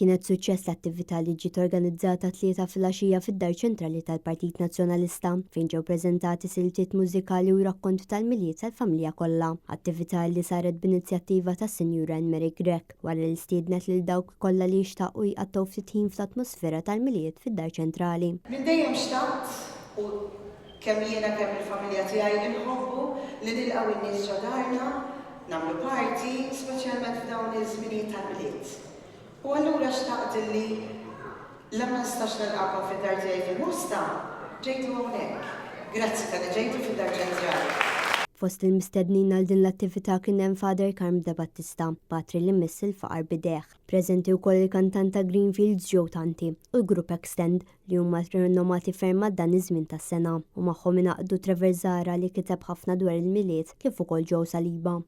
Kienet suċċess l-attività li ġiet organizzata tlieta filgħaxija fid-Dar Ċentrali tal-Partit Nazzjonalista fejn ġew preżentati siltiet mużikali u rakkonti tal-miliet tal-familja kollha. Attività li saret b'inizjattiva tas-Sinjura Mary Grek wara li stiednet lil dawk kollha li jixtaqu jqattaw ftit ħin fl-atmosfera tal-miliet fid-Dar Ċentrali. Minn dejjem xtaqt u kemm jiena kemm il-familja tiegħi inħobbu li nilqgħu in-nies ġodarna nagħmlu party, speċjalment f'dawn iż-żminijiet tal-miliet. U allura xtaqt li lamma nistax nilqakom fid-dar tiegħi fil-Musta, ġejtu hawnhekk. Grazzi tal ġejtu fid-Dar Ċentrali. Fost il-mistednin għal din l-attività kien hemm Father Carm De Battista, patri li miss il-faqar bideħ. Preżenti wkoll il-kantanta Greenfields Joe Tanti u l-grupp Extend li huma rinommati ferm dan iż-żmien tas-sena u magħhom inaqdu Trevor Zara li kiteb ħafna dwar il-miliet kif ukoll Joe Saliba.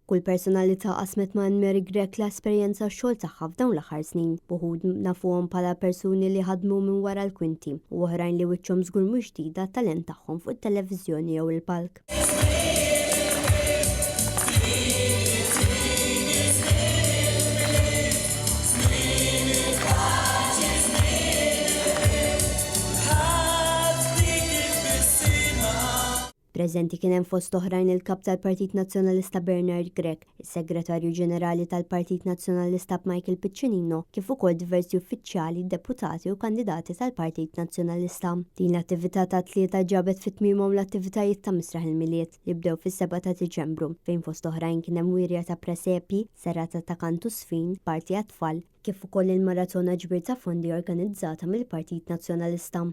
Kull personalità qasmet ma' Mary Grek l-esperjenza x-xogħol tagħha f'dawn l-aħħar snin. Uħud nafuhom bħala persuni li ħadmu minn wara l-kwinti u oħrajn li wiċċhom żgur mhux ġdida talent tagħhom fuq it-televiżjoni jew il-palk. Preżenti kien hemm fost oħrajn il-kap tal-Partit Nazzjonalista Bernard Grek, is-Segretarju Ġenerali tal-Partit Nazzjonalista Michael Piccinino, kif ukoll diversi uffiċjali, deputati u kandidati tal-Partit Nazzjonalista. Din l-attività ta' tlieta ġabet fit-tmiemhom l-attivitajiet ta' Misraħ il-Miliet li bdew fis-7 ta' Diċembru, fejn fost oħrajn kien hemm wirja ta' presepi, serata ta' kantu sfin, parti għat-tfal, kif ukoll il-maratona ġbir ta' fondi organizzata mill-Partit Nazzjonalista.